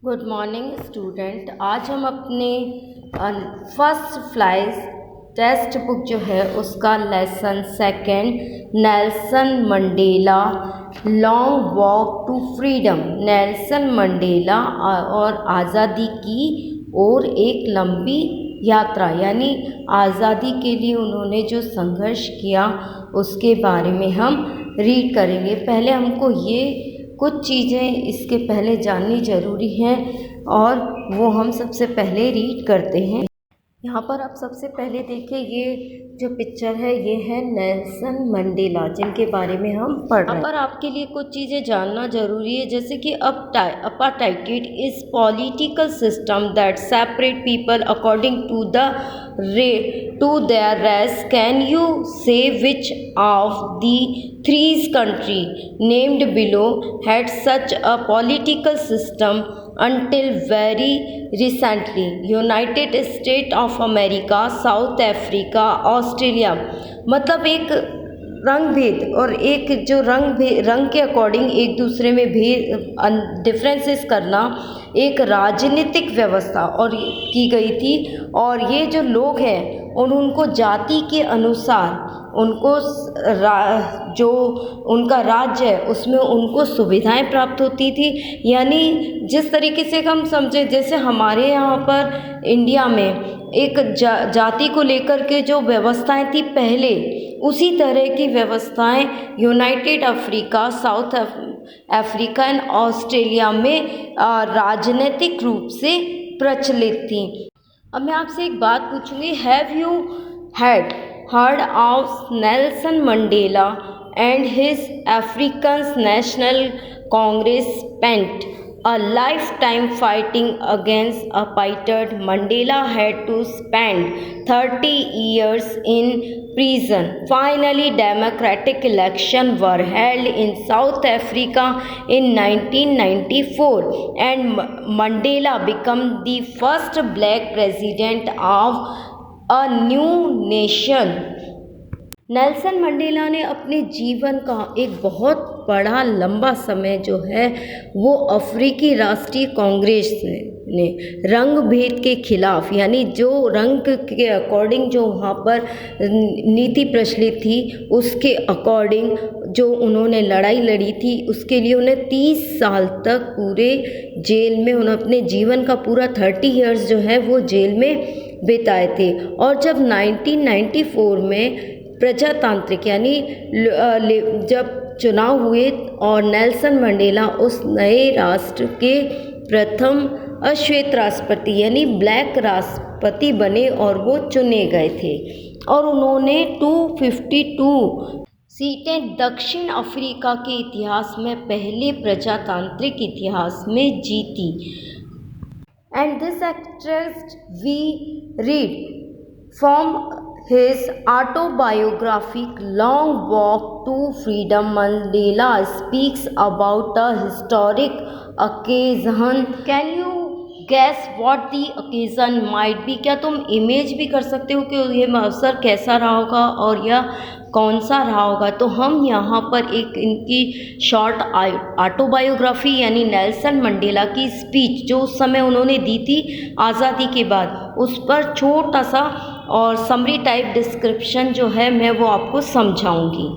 Good morning student. आज हम अपने फर्स्ट फ्लाइज टेक्स्ट बुक जो है उसका lesson second Nelson Mandela long walk to freedom, Nelson Mandela और आज़ादी की ओर एक लंबी यात्रा, यानी आज़ादी के लिए उन्होंने जो संघर्ष किया उसके बारे में हम रीड करेंगे। पहले हमको ये कुछ चीज़ें इसके पहले जाननी ज़रूरी हैं और वो हम सबसे पहले रीड करते हैं। यहाँ पर आप सबसे पहले देखिए, ये जो पिक्चर है ये है नेल्सन मंडेला, जिनके बारे में हम पढ़ रहे हैं। यहाँ पर आपके लिए कुछ चीज़ें जानना ज़रूरी है, जैसे कि apartheid is political system that separate people according to their race. Can you say which of the three country named below had such a political system until very recently? United States of America, South Africa, Australia। मतलब एक रंग भेद और एक जो रंग के according एक दूसरे में डिफरेंसेस करना एक राजनीतिक व्यवस्था और की गई थी। और ये जो लोग हैं उनको जाति के अनुसार उनको जो उनका राज्य है उसमें उनको सुविधाएं प्राप्त होती थी। यानी जिस तरीके से हम समझे, जैसे हमारे यहाँ पर इंडिया में एक जाति को लेकर के जो व्यवस्थाएं थी पहले, उसी तरह की व्यवस्थाएं United Africa, south Africa and Australia में राजनीतिक रूप से प्रचलित थी। अब मैं आपसे एक बात पूछूंगी, have you heard of Nelson Mandela and his African National Congress spent a lifetime fighting against apartheid? Mandela had to spend 30 years in prison. Finally, democratic elections were held in South Africa in 1994 and Mandela became the first black president of a new nation. Nelson Mandela ने अपने जीवन का एक बहुत बड़ा लंबा समय जो है वो अफ्रीकी राष्ट्रीय कांग्रेस ने रंग भेद के खिलाफ, यानी जो रंग के अकॉर्डिंग जो वहाँ पर नीति प्रचलित थी उसके अकॉर्डिंग जो उन्होंने लड़ाई लड़ी थी, उसके लिए उन्हें 30 साल तक पूरे जेल में, उन्होंने अपने जीवन का पूरा 30 ईयर्स जो है वो जेल में बिताए थे। और जब 1994 में प्रजातांत्रिक यानी जब चुनाव हुए और नेल्सन मंडेला उस नए राष्ट्र के प्रथम अश्वेत राष्ट्रपति यानी ब्लैक राष्ट्रपति बने और वो चुने गए थे और उन्होंने 252 सीटें दक्षिण अफ्रीका के इतिहास में पहले प्रजातांत्रिक इतिहास में जीती। And this extract we read from his autobiography Long Walk to Freedom. Mandela speaks about a historic occasion. Can you guess what the occasion might be? क्या तुम इमेज भी कर सकते हो कि ये अवसर कैसा रहा होगा और यह कौन सा रहा होगा? तो हम यहाँ पर एक इनकी शॉर्ट ऑटोबायोग्राफी यानी नेल्सन मंडेला की स्पीच जो उस समय उन्होंने दी थी आज़ादी के बाद, उस पर छोटा सा और समरी टाइप डिस्क्रिप्शन जो है मैं वो आपको समझाऊंगी।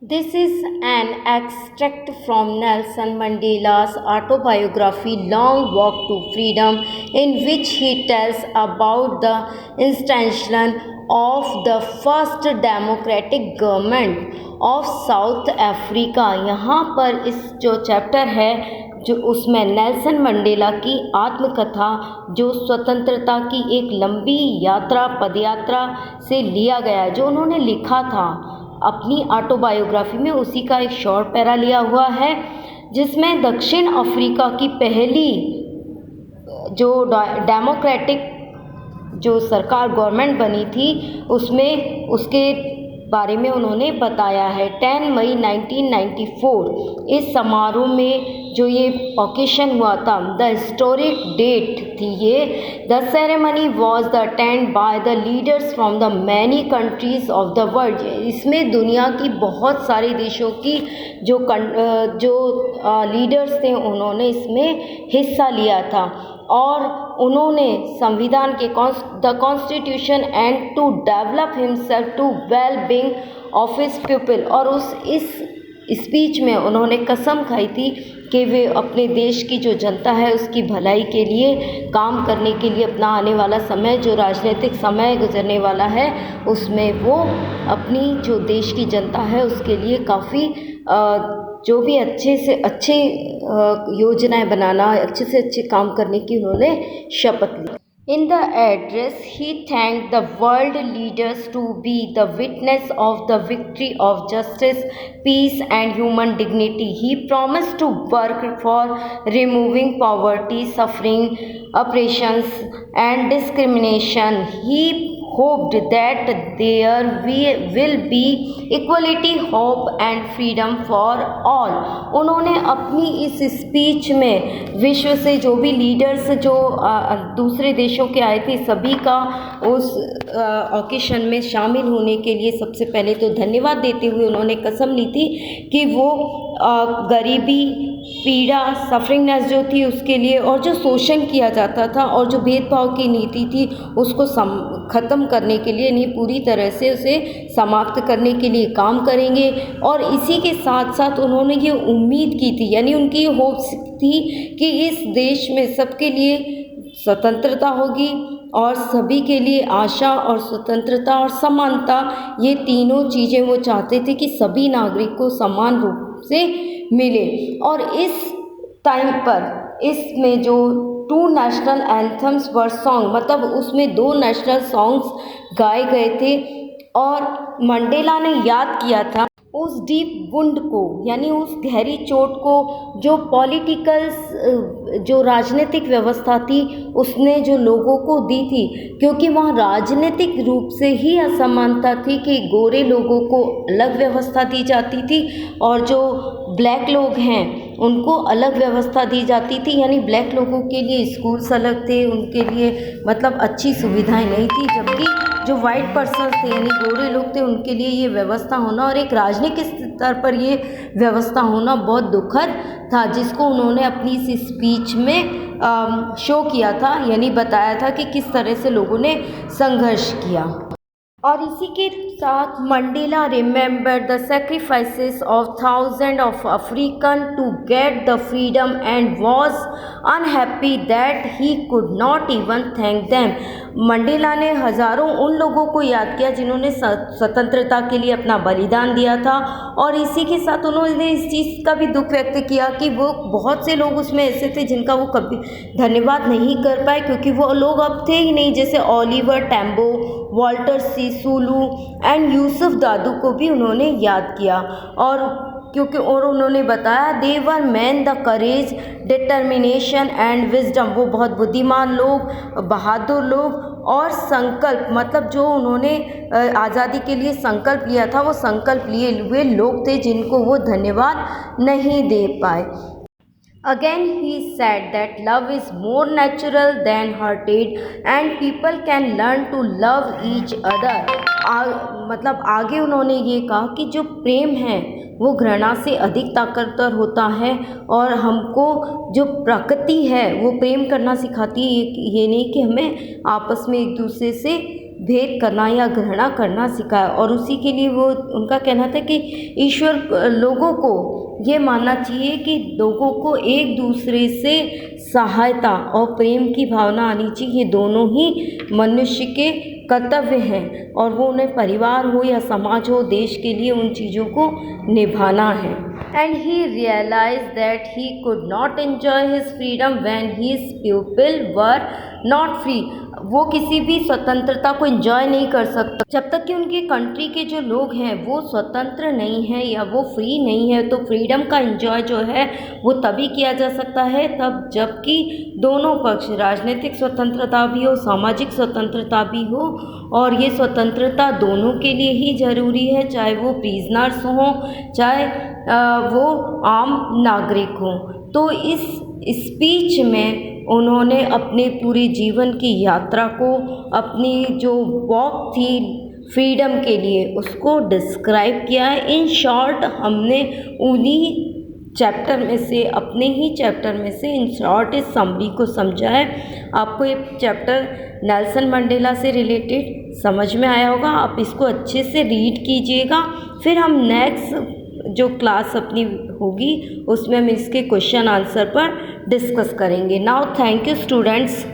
This is an extract from Nelson Mandela's autobiography Long Walk to Freedom, in which he tells about the installation of the first democratic government of South Africa। यहाँ पर इस जो चैप्टर है जो उसमें नेल्सन मंडेला की आत्मकथा जो स्वतंत्रता की एक लंबी यात्रा पदयात्रा से लिया गया, जो उन्होंने लिखा था अपनी ऑटोबायोग्राफी में, उसी का एक शॉर्ट पैरा लिया हुआ है जिसमें दक्षिण अफ्रीका की पहली जो डेमोक्रेटिक जो सरकार गवर्नमेंट बनी थी उसमें उसके बारे में उन्होंने बताया है। 10 मई 1994 इस समारोह में जो ये ओकेशन हुआ था, द हिस्टोरिक डेट थी ये। The ceremony was the attend by the leaders from the many countries of the world. इसमें दुनिया की बहुत सारे देशों की जो लीडर्स थे उन्होंने इसमें हिस्सा लिया था और उन्होंने संविधान के the constitution and to develop himself to well being of his people. और इस स्पीच में उन्होंने कसम खाई थी कि वे अपने देश की जो जनता है उसकी भलाई के लिए काम करने के लिए अपना आने वाला समय, जो राजनीतिक समय गुजरने वाला है, उसमें वो अपनी जो देश की जनता है उसके लिए काफ़ी जो भी अच्छे से अच्छे योजनाएं बनाना, अच्छे से अच्छे काम करने की उन्होंने शपथ ली। In the address, he thanked the world leaders to be the witness of the victory of justice, peace, and human dignity. He promised to work for removing poverty, suffering, oppressions, and discrimination. He hoped that there will be equality, hope, and freedom for all. उन्होंने अपनी इस speech में विश्व से जो भी leaders जो दूसरे देशों के आए थे सभी का उस ओकेशन में शामिल होने के लिए सबसे पहले तो धन्यवाद देते हुए उन्होंने कसम ली थी कि वो गरीबी, पीड़ा, सफरिंगनेस जो थी उसके लिए, और जो शोषण किया जाता था और जो भेदभाव की नीति थी उसको ख़त्म करने के लिए, नहीं पूरी तरह से उसे समाप्त करने के लिए काम करेंगे। और इसी के साथ साथ उन्होंने ये उम्मीद की थी, यानी उनकी ये होप्स थी कि इस देश में सबके लिए स्वतंत्रता होगी और सभी के लिए आशा और स्वतंत्रता और समानता, ये तीनों चीज़ें वो चाहते थे कि सभी नागरिक को समान रूप से मिले। और इस टाइम पर इसमें जो 2 नेशनल एंथम्स वर सॉन्ग, मतलब उसमें 2 नेशनल सॉन्ग्स गाए गए थे और मंडेला ने याद किया था उस डीप वुंड को, यानी उस गहरी चोट को जो पॉलिटिकल जो राजनीतिक व्यवस्था थी उसने जो लोगों को दी थी, क्योंकि वहाँ राजनीतिक रूप से ही असमानता थी कि गोरे लोगों को अलग व्यवस्था दी जाती थी और जो ब्लैक लोग हैं उनको अलग व्यवस्था दी जाती थी। यानी ब्लैक लोगों के लिए स्कूल्स अलग थे, उनके लिए मतलब अच्छी सुविधाएं नहीं थी, जबकि जो वाइट पर्सन थे यानी गोरे लोग थे उनके लिए ये व्यवस्था होना और एक राजनीतिक स्तर पर ये व्यवस्था होना बहुत दुखद था, जिसको उन्होंने अपनी इस स्पीच में शो किया था, यानी बताया था कि किस तरह से लोगों ने संघर्ष किया। और इसी के साथ Mandela remember the sacrifices of thousand of African to get the freedom and was unhappy that he could not even thank them. Mandela ने हज़ारों उन लोगों को याद किया जिन्होंने स्वतंत्रता के लिए अपना बलिदान दिया था, और इसी के साथ उन्होंने इस चीज़ का भी दुख व्यक्त किया कि वो बहुत से लोग उसमें ऐसे थे जिनका वो कभी धन्यवाद नहीं कर पाए, क्योंकि वो लोग अब थे ही नहीं, जैसे Oliver Tambo, Walter Sisulu and Yusuf Dadoo को भी उन्होंने याद किया। और उन्होंने बताया they were man the courage, determination and wisdom. वो बहुत बुद्धिमान लोग, बहादुर लोग और संकल्प, मतलब जो उन्होंने आज़ादी के लिए संकल्प लिया था वो संकल्प लिए हुए लोग थे जिनको वो धन्यवाद नहीं दे पाए। Again he said that love is more natural than hated and people can learn to love each other। मतलब आगे उन्होंने ये कहा कि जो प्रेम है वो घृणा से अधिक ताकतवर होता है और हमको जो प्रकृति है वो प्रेम करना सिखाती है, ये नहीं कि हमें आपस में एक दूसरे से भेद करना या घृणा करना सिखाया। और उसी के लिए वो उनका कहना था कि ईश्वर लोगों को ये मानना चाहिए कि लोगों को एक दूसरे से सहायता और प्रेम की भावना आनी चाहिए, ये दोनों ही मनुष्य के कर्तव्य हैं और वो उन्हें परिवार हो या समाज हो, देश के लिए उन चीज़ों को निभाना है। And he realise that he could not enjoy his freedom when his people were not free. वो किसी भी स्वतंत्रता को एंजॉय नहीं कर सकता जब तक कि उनके कंट्री के जो लोग हैं वो स्वतंत्र नहीं हैं या वो फ्री नहीं है। तो फ्रीडम का एंजॉय जो है वो तभी किया जा सकता है तब जबकि दोनों पक्ष, राजनीतिक स्वतंत्रता भी हो, सामाजिक स्वतंत्रता भी हो, और ये स्वतंत्रता दोनों के लिए ही ज़रूरी है, चाहे वो प्रिजनर्स हों चाहे वो आम नागरिक हों। तो इस स्पीच में उन्होंने अपने पूरे जीवन की यात्रा को, अपनी जो वॉक थी फ्रीडम के लिए, उसको डिस्क्राइब किया है। इन शॉर्ट हमने उन्हीं चैप्टर में से, अपने ही चैप्टर में से इन शॉर्ट इस समरी को समझा है। आपको ये चैप्टर नेल्सन मंडेला से रिलेटेड समझ में आया होगा। आप इसको अच्छे से रीड कीजिएगा, फिर हम नेक्स्ट जो क्लास अपनी होगी उसमें हम इसके क्वेश्चन आंसर पर डिस्कस करेंगे। Now thank you students.